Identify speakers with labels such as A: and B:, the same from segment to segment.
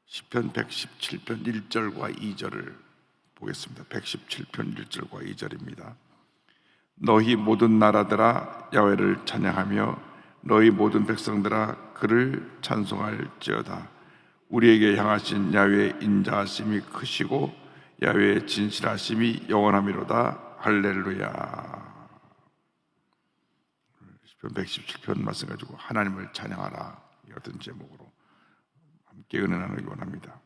A: 시편 117편 1절과 2절을 보겠습니다. 117편 1절과 2절입니다. 너희 모든 나라들아 야훼를 찬양하며 너희 모든 백성들아 그를 찬송할지어다. 우리에게 향하신 야훼의 인자하심이 크시고 야훼의 진실하심이 영원하미로다. 할렐루야. 시편 117편 말씀 가지고 하나님을 찬양하라, 이 같은 제목으로 함께 은혜 나누기 원합니다.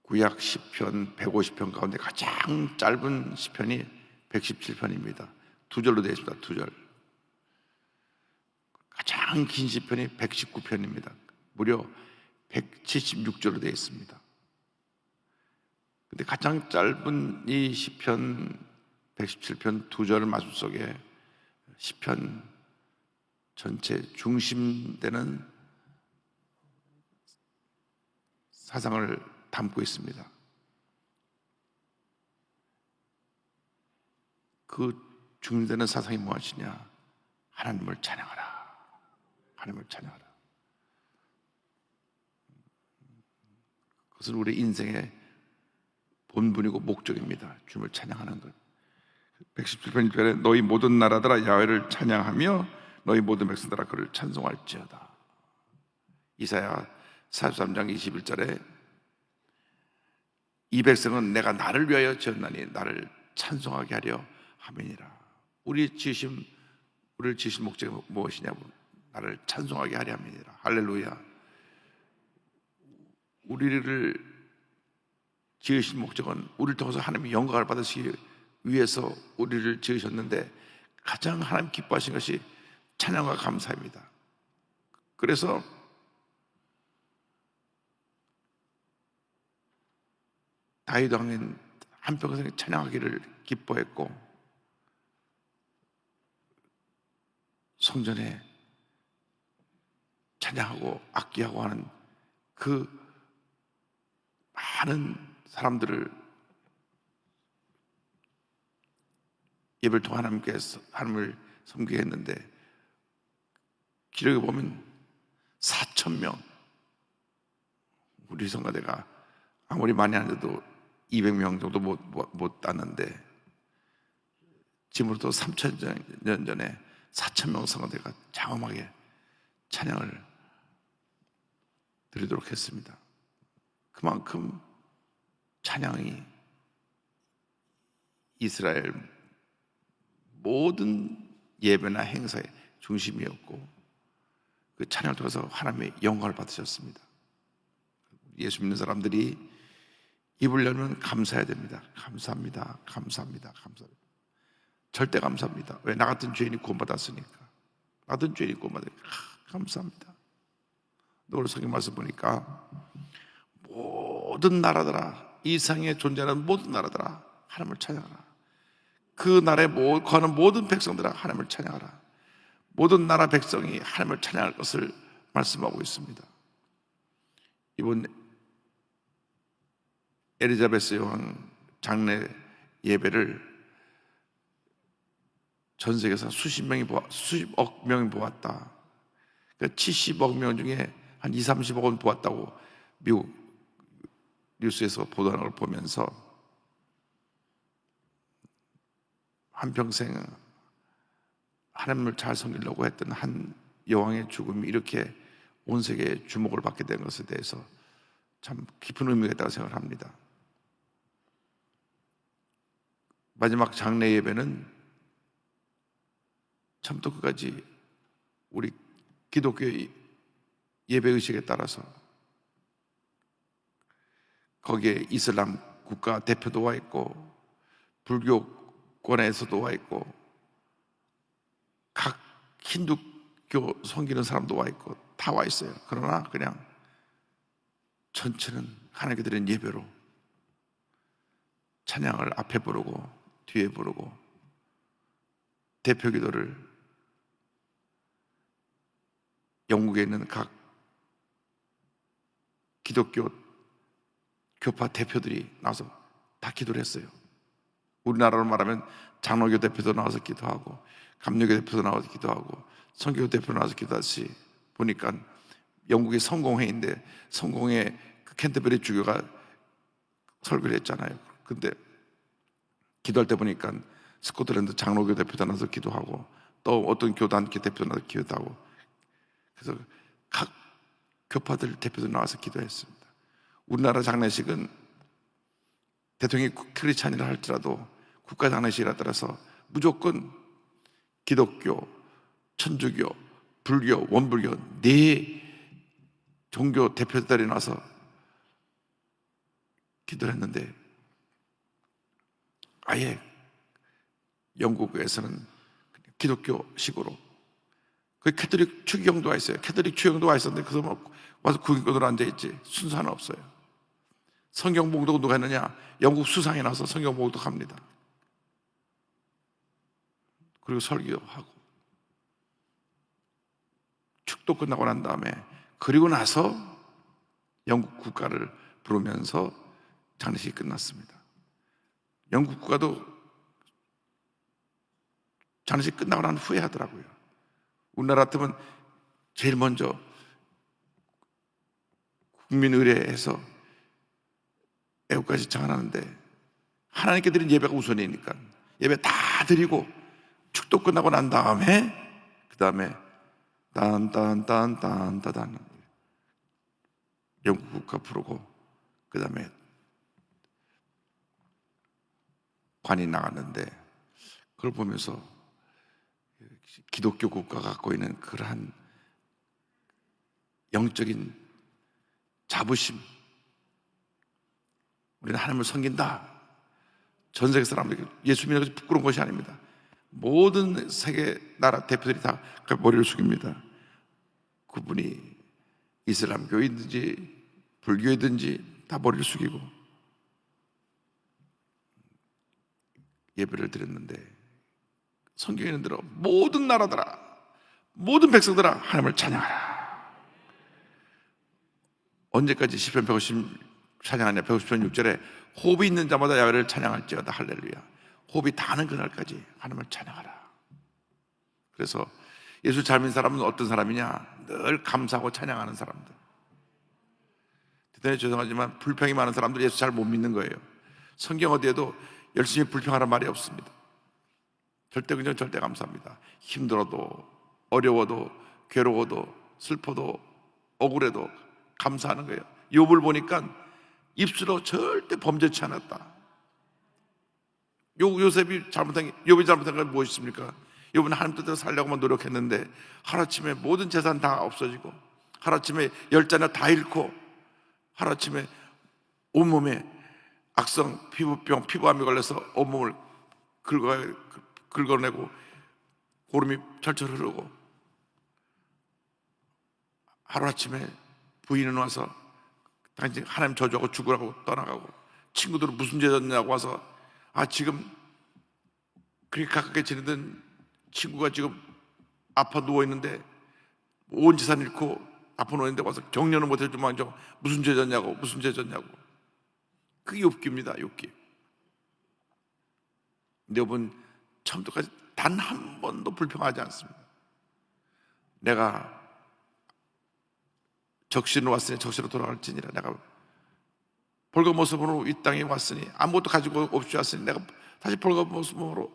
A: 구약 시편 150편 가운데 가장 짧은 시편이 117편입니다. 두 절로 되어 있습니다. 두 절. 가장 긴 시편이 119편입니다. 무려 176절로 되어 있습니다. 근데 가장 짧은 이 시편 117편 두 절 말씀 속에 시편 전체 중심되는 사상을 담고 있습니다. 그 중심되는 사상이 무엇이냐? 하나님을 찬양하라. 하나님을 찬양하라. 그것은 우리 인생의 본분이고 목적입니다. 주님을 찬양하는 것. 117편 1절에 너희 모든 나라들아 야훼를 찬양하며 너희 모든 백성들아 그를 찬송할지어다. 이사야 43장 21절에 이 백성은 내가 나를 위하여 지었나니 나를 찬송하게 하려 함이니라. 우리를 지으신 목적이 무엇이냐고, 나를 찬송하게 하려 함이니라. 할렐루야. 우리를 지으신 목적은 우리를 통해서 하나님의 영광을 받으시기 위해서 우리를 지으셨는데 가장 하나님 기뻐하신 것이 찬양과 감사입니다. 그래서 다윗 왕은 한평생 찬양하기를 기뻐했고 성전에 찬양하고 악기하고 하는 그 많은 사람들을 예배를 통해 하나님을 섬기게 했는데 기록에 보면 4,000명, 우리 성가대가 아무리 많이 하는데도 200명 정도 못 땄는데 지금으로부터 3,000년 전에 4,000명 성가대가 장엄하게 찬양을 드리도록 했습니다. 그만큼 찬양이 이스라엘 모든 예배나 행사의 중심이었고 그 찬양을 통해서 하나님의 영광을 받으셨습니다. 예수 믿는 사람들이 입을 열면 감사해야 됩니다. 감사합니다. 감사합니다. 감사합니다. 절대 감사합니다. 왜? 나 같은 죄인이 구원받았으니까. 나 같은 죄인이 구원받으니까 감사합니다. 오늘 성경 말씀 보니까 모든 나라들아, 이 세상에 존재하는 모든 나라들아 하나님을 찬양하라. 그 나라에 거하는 모든 백성들아 하나님을 찬양하라. 모든 나라 백성이 하나님을 찬양할 것을 말씀하고 있습니다. 이번 엘리자베스 여왕 장례 예배를 전 세계에서 수십억 명이 보았다. 그러니까 70억 명 중에 한 30억은 보았다고 미국 뉴스에서 보도하는 걸 보면서 한평생 하나님을 잘 섬기려고 했던 한 여왕의 죽음이 이렇게 온 세계의 주목을 받게 된 것에 대해서 참 깊은 의미가 있다고 생각을 합니다. 마지막 장례 예배는 처음부터 끝까지 우리 기독교의 예배의식에 따라서 거기에 이슬람 국가 대표도 와 있고 불교권에서도 와 있고 각 힌두교 섬기는 사람도 와 있고 다 와 있어요. 그러나 그냥 전체는 하나님께 드린 예배로 찬양을 앞에 부르고 뒤에 부르고 대표 기도를 영국에 있는 각 기독교 교파 대표들이 나와서 다 기도를 했어요. 우리나라로 말하면 장로교 대표도 나와서 기도하고 감리교 대표도 나와서 기도하고 선교교 대표 나와서 기도하시 보니까 영국의 성공회인데 성공회 그 캔터베리 주교가 설교를 했잖아요. 근데 기도할 때 보니까 스코틀랜드 장로교 대표도 나와서 기도하고 또 어떤 교단 대표도 나와서 기도하고 그래서 각 교파들 대표도 나와서 기도했습니다. 우리나라 장례식은 대통령이 크리스찬이라 할지라도 국가 장례식이라 따라서 무조건 기독교, 천주교, 불교, 원불교 네 종교 대표들이 나와서 기도를 했는데 아예 영국에서는 기독교식으로 그 캐톨릭 추기경도가 있어요. 캐톨릭 추기경도가 있었는데 그래서 막 와서 구경도로 앉아있지 순서는 없어요. 성경 봉독 누가 했느냐? 영국 수상이 나서 성경 봉독합니다. 그리고 설교하고 축도 끝나고 난 다음에 그리고 나서 영국 국가를 부르면서 장례식이 끝났습니다. 영국 국가도 장례식 끝나고 난 후에 하더라고요. 우리나라 같으면 제일 먼저 국민의례에서 애국가 시청하는데 하나님께 드린 예배가 우선이니까 예배 다 드리고 축도 끝나고 난 다음에 그 다음에 딴딴딴딴따단 영국 국가 부르고 그 다음에 관이 나갔는데 그걸 보면서 기독교 국가가 갖고 있는 그러한 영적인 자부심, 우리는 하나님을 섬긴다. 전 세계 사람들이 예수 믿는 것이 부끄러운 것이 아닙니다. 모든 세계 나라 대표들이 다 머리를 숙입니다. 그분이 이슬람교이든지 불교이든지 다 머리를 숙이고 예배를 드렸는데 성경에 있는 대로 모든 나라들아 모든 백성들아 하나님을 찬양하라. 언제까지 시편 150 찬양하냐? 150편 6절에 호흡이 있는 자마다 야훼를 찬양할지어다. 할렐루야. 호흡이 닿는 그날까지 하나님을 찬양하라. 그래서 예수 잘 믿는 사람은 어떤 사람이냐? 늘 감사하고 찬양하는 사람들. 대단히 죄송하지만 불평이 많은 사람들 예수 잘 못 믿는 거예요. 성경 어디에도 열심히 불평하라는 말이 없습니다. 절대 그냥 절대 감사합니다. 힘들어도 어려워도 괴로워도 슬퍼도 억울해도 감사하는 거예요. 욥을 보니까 입술로 절대 범죄치 않았다. 요셉이 잘못한 게, 욥이 잘못한 건 무엇입니까? 욥은 하나님 뜻대로 살려고만 노력했는데 하루아침에 모든 재산 다 없어지고 하루아침에 열자녀 다 잃고 하루아침에 온몸에 악성 피부병, 피부암이 걸려서 온몸을 긁어내고 고름이 철철 흐르고 하루아침에 부인은 와서 당신 하나님 저주하고 죽으라고 떠나가고 친구들은 무슨 죄 졌냐고 와서 지금 그렇게 가깝게 지내던 친구가 지금 아파 누워있는데 온 재산 잃고 아파 누워있는데 와서 격려는 못해주면 무슨 죄 졌냐고 무슨 죄 졌냐고. 그게 욥기입니다. 욥기. 근데 욥은 처음부터까지 단 한 번도 불평하지 않습니다. 내가 적신으로 왔으니 적신으로 돌아갈지니라. 내가 벌거벗음으로 이 땅에 왔으니 아무것도 가지고 없이 왔으니 내가 다시 벌거벗음으로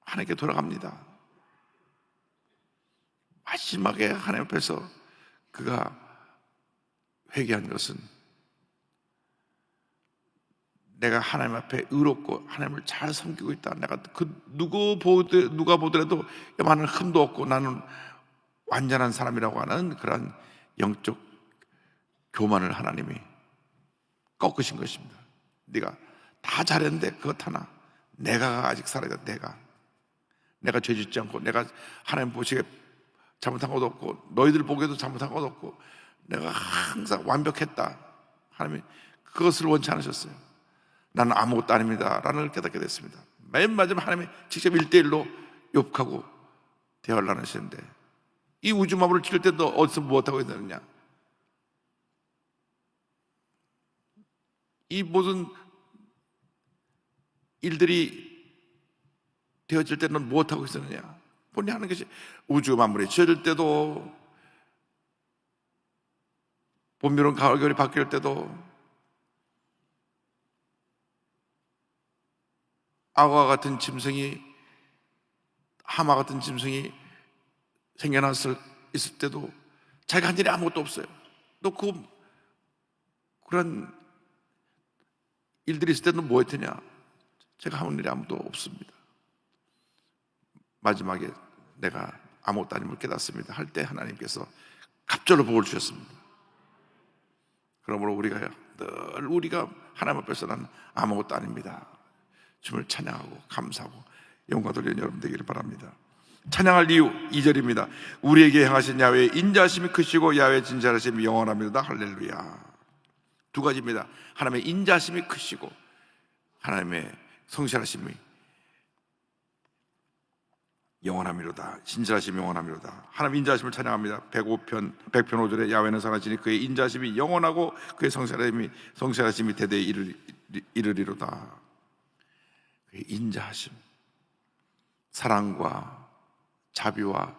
A: 하나님께 돌아갑니다. 마지막에 하나님 앞에서 그가 회개한 것은 내가 하나님 앞에 의롭고 하나님을 잘 섬기고 있다. 내가 누가 보더라도 많은 흠도 없고 나는 완전한 사람이라고 하는 그런 영적 교만을 하나님이 꺾으신 것입니다. 네가 다 잘했는데 그것 하나 내가 아직 살아야 돼. 내가 죄 짓지 않고 내가 하나님 보시기에 잘못한 것도 없고 너희들 보기에도 잘못한 것도 없고 내가 항상 완벽했다. 하나님이 그것을 원치 않으셨어요. 나는 아무것도 아닙니다 라는 걸 깨닫게 됐습니다. 맨 마지막 하나님이 직접 1대1로 욥하고 대화를 나누시는데 이 우주마블을 칠 때 너 어디서 무엇하고 있느냐? 이 모든 일들이 되어질 때 넌 무엇하고 있었느냐? 본인이 하는 것이 우주 만물이 지어질 때도, 봄, 여름, 가을, 겨울이 바뀔 때도, 악어와 같은 짐승이, 하마 같은 짐승이 생겨났을 있을 때도 자기가 한 일이 아무것도 없어요. 너 그런 일들이 있을 때는 뭐 했더냐? 제가 하는 일이 아무도 없습니다. 마지막에 내가 아무것도 아님을 깨닫습니다 할 때 하나님께서 갑절로 복을 주셨습니다. 그러므로 우리가 하나님 앞에서는 아무것도 아닙니다. 주님을 찬양하고 감사하고 영광 돌리는 여러분 되기를 바랍니다. 찬양할 이유 2절입니다. 우리에게 행하신 야훼의 인자하심이 크시고 야훼의 진실하심이 영원합니다. 할렐루야. 두 가지입니다. 하나님의 인자하심이 크시고 하나님의 성실하심이 영원함이로다. 진실하심이 영원함이로다. 하나님 인자하심을 찬양합니다. 105편 5절에 야훼는 선하시니 그의 인자하심이 영원하고 그의 성실하심이 대대에 이르리로다. 그의 인자하심, 사랑과 자비와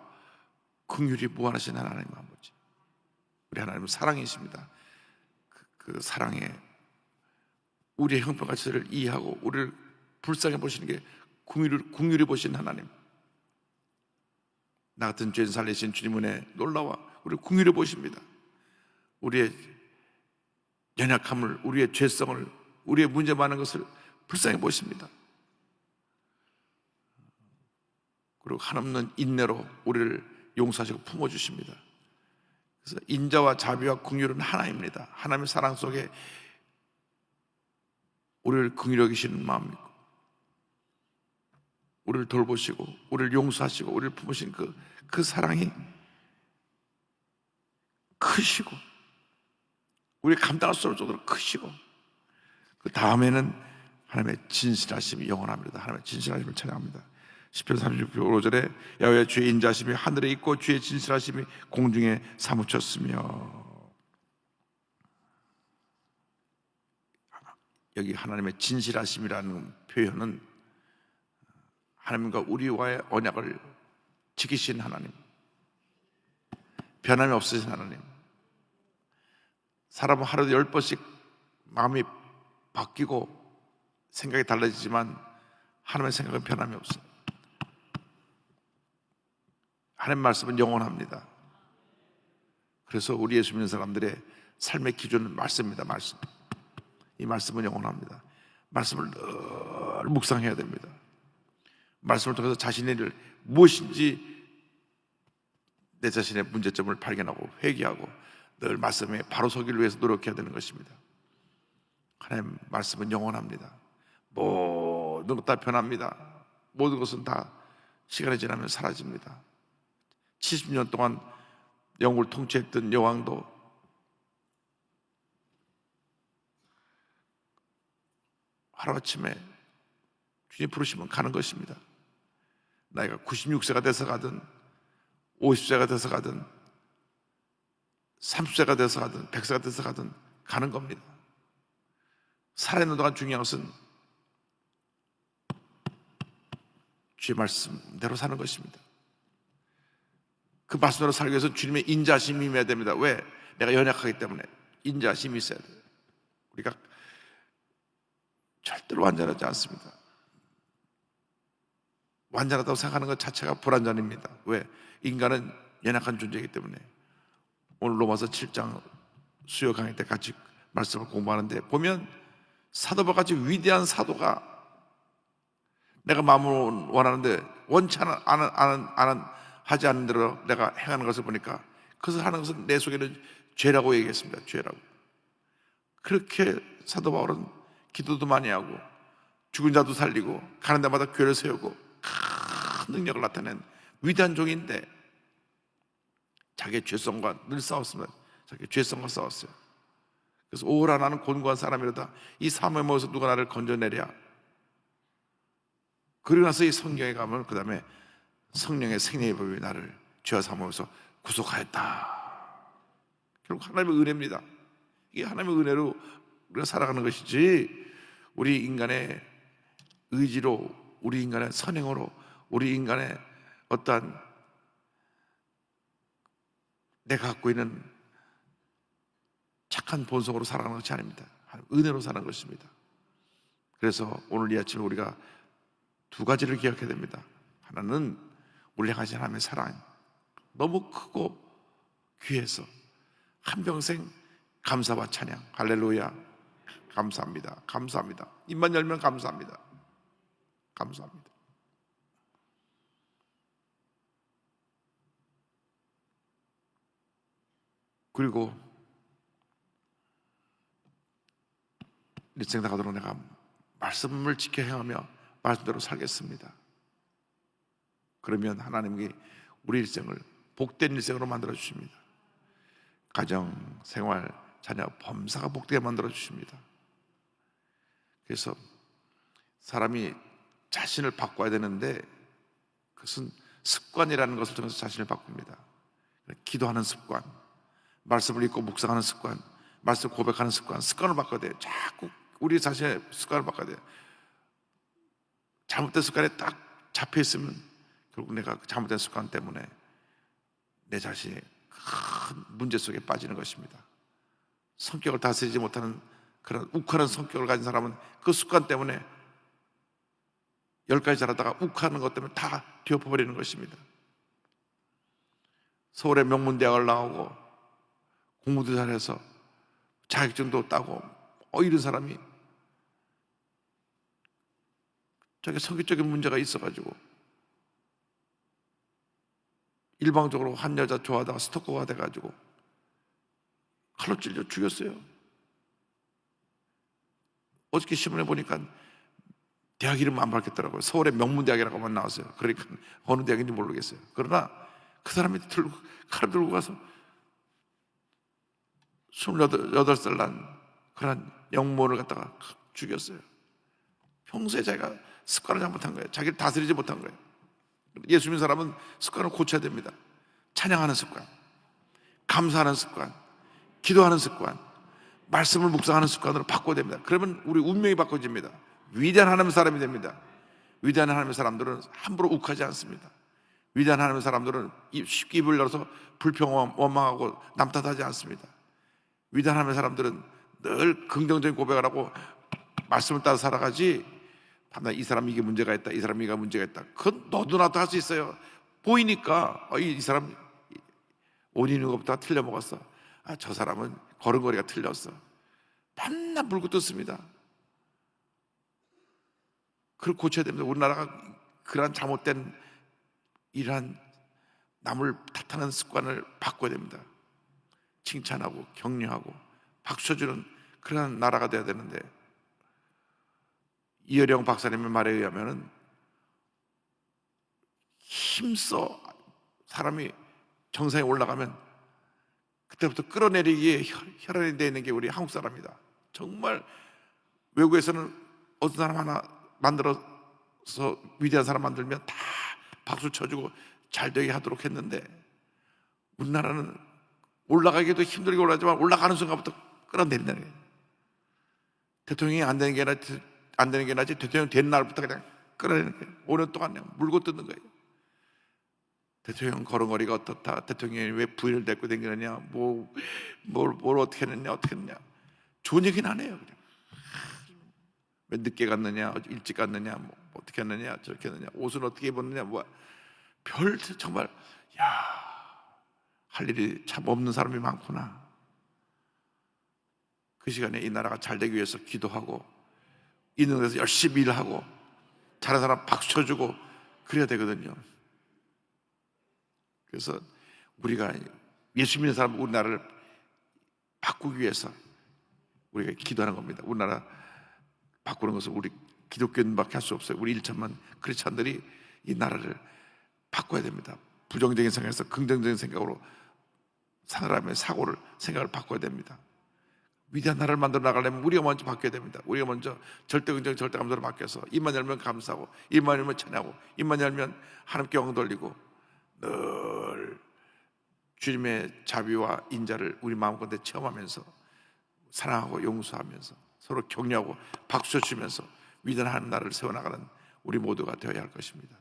A: 긍휼이 무한하신 하나님 아버지, 우리 하나님은 사랑이십니다. 그 사랑에 우리의 형편가치를 이해하고 우리를 불쌍히 보시는 게 긍휼히 보신 하나님, 나 같은 죄인 살리신 주님 은혜 놀라워 우리를 긍휼히 보십니다. 우리의 연약함을, 우리의 죄성을, 우리의 문제 많은 것을 불쌍히 보십니다. 그리고 한없는 인내로 우리를 용서하시고 품어주십니다. 그래서 인자와 자비와 긍휼은 하나입니다. 하나님의 사랑 속에 우리를 긍휼히 여기시는 마음이고, 우리를 돌보시고 우리를 용서하시고 우리를 품으신 그 사랑이 크시고, 우리 감당할 수 없을 정도로 크시고, 그 다음에는 하나님의 진실하심이 영원합니다. 하나님의 진실하심을 찬양합니다. 시편 36편 5절에 야훼의 주의 인자하심이 하늘에 있고 주의 진실하심이 공중에 사무쳤으며, 여기 하나님의 진실하심이라는 표현은 하나님과 우리와의 언약을 지키신 하나님, 변함이 없으신 하나님. 사람은 하루에 10번씩 마음이 바뀌고 생각이 달라지지만 하나님의 생각은 변함이 없어요. 하나님 말씀은 영원합니다. 그래서 우리 예수 믿는 사람들의 삶의 기준은 말씀입니다. 말씀. 이 말씀은 영원합니다. 말씀을 늘 묵상해야 됩니다. 말씀을 통해서 자신의 일을 무엇인지 내 자신의 문제점을 발견하고 회개하고 늘 말씀에 바로 서기를 위해서 노력해야 되는 것입니다. 하나님 말씀은 영원합니다. 모든 것 다 변합니다. 모든 것은 다 시간이 지나면 사라집니다. 70년 동안 영국을 통치했던 여왕도 하루아침에 주님 부르시면 가는 것입니다. 나이가 96세가 돼서 가든 50세가 돼서 가든 30세가 돼서 가든 100세가 돼서 가든 가는 겁니다. 살아있는 동안 중요한 것은 주의 말씀대로 사는 것입니다. 그 말씀대로 살기 위해서 주님의 인자심이 임해야 됩니다. 왜? 내가 연약하기 때문에 인자심이 있어야 돼요. 우리가 절대로 완전하지 않습니다. 완전하다고 생각하는 것 자체가 불완전입니다. 왜? 인간은 연약한 존재이기 때문에. 오늘 로마서 7장 수요 강의 때 같이 말씀을 공부하는데 보면 사도바 같이 위대한 사도가 내가 마음으로 원하는데 원치 하지 않는 대로 내가 행하는 것을 보니까 그것을 하는 것은 내 속에는 죄라고 얘기했습니다. 죄라고. 그렇게 사도 바울은 기도도 많이 하고 죽은 자도 살리고 가는 데마다 교회를 세우고 큰 능력을 나타낸 위대한 종인데 자기의 죄성과 늘 싸웠습니다. 자기의 죄성과 싸웠어요. 그래서 오라 나는 곤고한 사람이로다. 이 사무에 모여서 누가 나를 건져내랴. 그러고 나서 이 성경에 가면 그 다음에 성령의 생명의 법이 나를 죄와 사무에서 구속하였다. 결국 하나님의 은혜입니다. 이게 하나님의 은혜로 우리가 살아가는 것이지 우리 인간의 의지로 우리 인간의 선행으로, 우리 인간의 어떠한 내가 갖고 있는 착한 본성으로 살아가는 것이 아닙니다. 은혜로 사는 것입니다. 그래서 오늘 이 아침에 우리가 두 가지를 기억해야 됩니다. 하나는 우리 향하신 하나님의 사랑, 너무 크고 귀해서 한평생 감사와 찬양, 할렐루야, 감사합니다, 감사합니다. 입만 열면 감사합니다, 감사합니다. 그리고 일생 나가도록 내가 말씀을 지켜 행하며 말씀대로 살겠습니다. 그러면 하나님이 우리 일생을 복된 일생으로 만들어 주십니다. 가정, 생활, 자녀, 범사가 복되게 만들어 주십니다. 그래서 사람이 자신을 바꿔야 되는데 그것은 습관이라는 것을 통해서 자신을 바꿉니다. 기도하는 습관, 말씀을 읽고 묵상하는 습관, 말씀 고백하는 습관, 습관을 바꿔야 돼요. 자꾸 우리 자신의 습관을 바꿔야 돼요. 잘못된 습관에 딱 잡혀 있으면 결국 내가 그 잘못된 습관 때문에 내 자신이 큰 문제 속에 빠지는 것입니다. 성격을 다스리지 못하는 그런 욱하는 성격을 가진 사람은 그 습관 때문에 10가지 잘하다가 욱하는 것 때문에 다 뒤엎어버리는 것입니다. 서울의 명문대학을 나오고 공부도 잘해서 자격증도 따고 이런 사람이 자기 성격적인 문제가 있어가지고 일방적으로 한 여자 좋아하다가 스토커가 돼가지고 칼로 찔려 죽였어요. 어저께 신문에 보니까 대학 이름 안 밝혔더라고요. 서울의 명문대학이라고만 나왔어요. 그러니까 어느 대학인지 모르겠어요. 그러나 그 사람이 칼을 들고 가서 28살 난 그런 영모를 갖다가 죽였어요. 평소에 자기가 습관을 잘못한 거예요. 자기를 다스리지 못한 거예요. 예수 믿는 사람은 습관을 고쳐야 됩니다. 찬양하는 습관, 감사하는 습관, 기도하는 습관, 말씀을 묵상하는 습관으로 바꿔야 됩니다. 그러면 우리 운명이 바꿔집니다. 위대한 하나님의 사람이 됩니다. 위대한 하나님의 사람들은 함부로 욱하지 않습니다. 위대한 하나님의 사람들은 쉽게 입을 열어서 불평, 원망하고 남 탓하지 않습니다. 위대한 하나님의 사람들은 늘 긍정적인 고백을 하고 말씀을 따라 살아가지, 이 사람이 이게 문제가 있다, 이 사람이 이게 문제가 있다, 그건 너도 나도 할 수 있어요. 보이니까 이 사람 옷 입는 것부터 틀려 먹었어, 저 사람은 걸음걸이가 틀렸어, 맨날 물고 뜯습니다. 그걸 고쳐야 됩니다. 우리나라가 그러한 잘못된 이러한 남을 탓하는 습관을 바꿔야 됩니다. 칭찬하고 격려하고 박수 쳐주는 그런 나라가 돼야 되는데, 이어령 박사님의 말에 의하면 힘써 사람이 정상에 올라가면 그때부터 끌어내리기에 혈안이 되어 있는 게 우리 한국 사람이다. 정말 외국에서는 어떤 사람 하나 만들어서 위대한 사람 만들면 다 박수 쳐주고 잘 되게 하도록 했는데, 우리나라는 올라가기도 힘들게 올라가지만 올라가는 순간부터 끌어내린다는 거예요. 대통령이 안 되는 게 나지 대통령 된 날부터 그냥 끌어내는 거예요. 5년 동안 그냥 물고 뜯는 거예요. 대통령 걸음걸이가 어떻다, 대통령이 왜 부인을 데리고 다니느냐, 뭘 어떻게 했느냐, 좋은 얘기는 안 해요. 그냥 왜 늦게 갔느냐, 일찍 갔느냐, 어떻게 했느냐, 저렇게 했느냐, 옷은 어떻게 입었느냐, 정말 할 일이 참 없는 사람이 많구나. 그 시간에 이 나라가 잘 되기 위해서 기도하고 있는 데서 열심히 일하고 다른 사람 박수 쳐주고 그래야 되거든요. 그래서 우리가 예수 믿는 사람, 우리나라를 바꾸기 위해서 우리가 기도하는 겁니다. 우리나라 바꾸는 것은 우리 기독교인밖에 할 수 없어요. 우리 1천만 크리스찬들이 이 나라를 바꿔야 됩니다. 부정적인 생각에서 긍정적인 생각으로 사람의 생각을 바꿔야 됩니다. 위대한 나라를 만들어 나가려면 우리가 먼저 바뀌어야 됩니다. 우리가 먼저 절대 긍정, 절대 감사로 바뀌어서 입만 열면 감사하고, 입만 열면 찬양하고, 입만 열면 하나님께 영광 돌리고, 늘 주님의 자비와 인자를 우리 마음가운데 체험하면서 사랑하고 용서하면서 서로 격려하고 박수 치면서 위대한 나라를 세워나가는 우리 모두가 되어야 할 것입니다.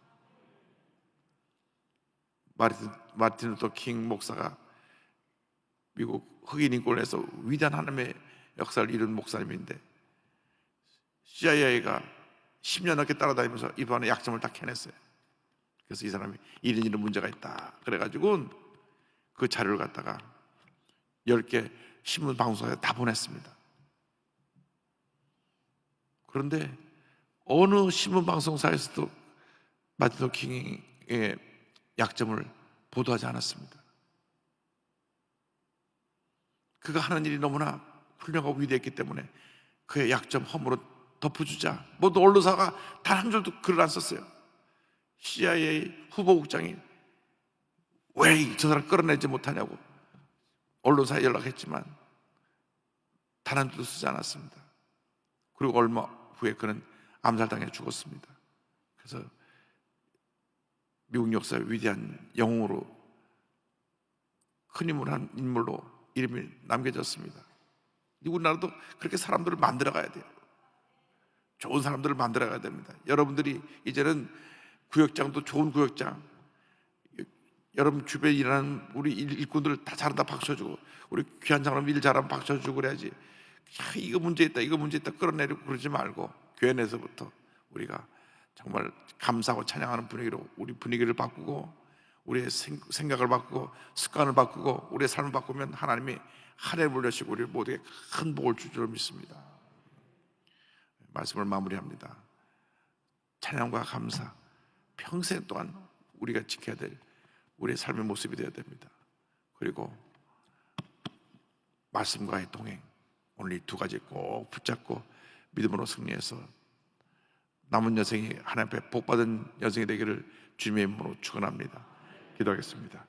A: 마틴 루터 킹 목사가 미국 흑인 인권에서 위대한 하나님의 역사를 이룬 목사님인데, CIA가 10년 넘게 따라다니면서 이번에 약점을 딱 해냈어요. 그래서 이 사람이 이런 문제가 있다 그래가지고 그 자료를 갖다가 10개 신문 방송사에 다 보냈습니다. 그런데 어느 신문 방송사에서도 마틴 루터 킹의 약점을 보도하지 않았습니다. 그가 하는 일이 너무나 훌륭하고 위대했기 때문에 그의 약점 허물을 덮어주자 모든 언론사가 단 한 줄도 글을 안 썼어요. CIA 후보국장이 왜 저 사람 끌어내지 못하냐고 언론사에 연락했지만 단 한 줄도 쓰지 않았습니다. 그리고 얼마 후에 그는 암살당해 죽었습니다. 그래서 미국 역사의 위대한 영웅으로 큰 힘을 한 인물로 이름이 남겨졌습니다. 우리나라도 그렇게 사람들을 만들어 가야 돼요. 좋은 사람들을 만들어 가야 됩니다. 여러분들이 이제는 구역장도 좋은 구역장, 여러분 주변에 일하는 우리 일꾼들 다 잘한다 박수 쳐주고, 우리 귀한 장로님 일 잘하면 박수 쳐주고 그래야지. 이거 문제 있다 이거 문제 있다 끌어내리고 그러지 말고 교회 내에서부터 우리가 정말 감사하고 찬양하는 분위기로 우리 분위기를 바꾸고 우리의 생각을 바꾸고 습관을 바꾸고 우리의 삶을 바꾸면 하나님이 하늘에 물려시고 우리 모두에게 큰 복을 줄 줄 믿습니다. 말씀을 마무리합니다. 찬양과 감사, 평생 동안 우리가 지켜야 될 우리의 삶의 모습이 되어야 됩니다. 그리고 말씀과의 동행, 오늘 이 두 가지 꼭 붙잡고 믿음으로 승리해서 남은 여생이 하나님 앞에 복받은 여생이 되기를 주님의 이름으로 축원합니다. 기도하겠습니다.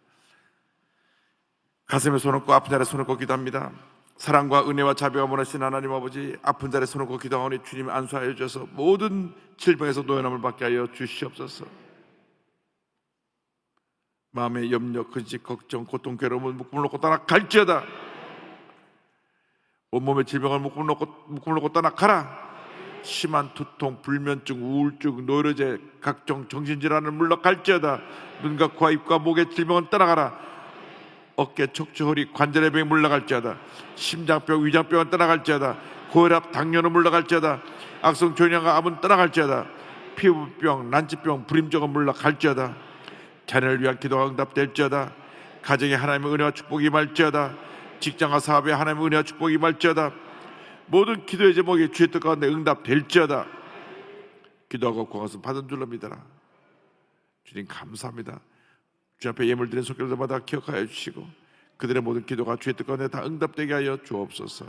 A: 가슴에 손을 얹고 아픈 자리에 손을 얹고 기도합니다. 사랑과 은혜와 자비가 원하신 하나님 아버지, 아픈 자리에 손을 얹고 기도하오니 주님 안수하여 주셔서 모든 질병에서 노연함을 받게 하여 주시옵소서. 마음의 염려, 근심, 걱정, 고통, 괴로움을 묶음을 놓고 떠나 갈지어다. 온몸의 질병을 묶음을 놓고 떠나 가라. 심한 두통, 불면증, 우울증, 노이로제, 각종 정신질환을 물러갈지어다. 눈과 코와 입과 목의 질병은 떠나가라. 어깨, 척추, 허리, 관절의 병이 물러갈지어다. 심장병, 위장병은 떠나갈지어다. 고혈압, 당뇨는 물러갈지어다. 악성 종양과 암은 떠나갈지어다. 피부병, 난치병, 불임증은 물러갈지어다. 자녀를 위한 기도가 응답될지어다. 가정에 하나님의 은혜와 축복이 임할지어다. 직장과 사업에 하나님의 은혜와 축복이 임할지어다. 모든 기도의 제목이 주의 뜻 가운데 응답될지어다. 기도하고 구하서 받은 줄로 믿어라. 주님 감사합니다. 주 앞에 예물 드린 손길들마다 기억하여 주시고 그들의 모든 기도가 주의 뜻 가운데 다 응답되게 하여 주옵소서.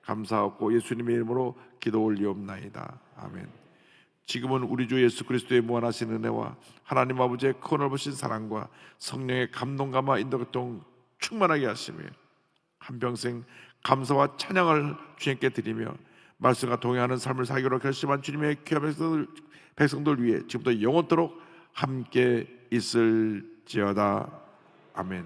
A: 감사하고 예수님의 이름으로 기도 올리옵나이다. 아멘. 지금은 우리 주 예수 그리스도의 무한하신 은혜와 하나님 아버지의 큰 넓으신 사랑과 성령의 감동감화 인도교통 충만하게 하시며 한평생 감사와 찬양을 주님께 드리며 말씀과 동행하는 삶을 살기로 결심한 주님의 귀한 백성들 위해 지금부터 영원토록 함께 있을지어다. 아멘.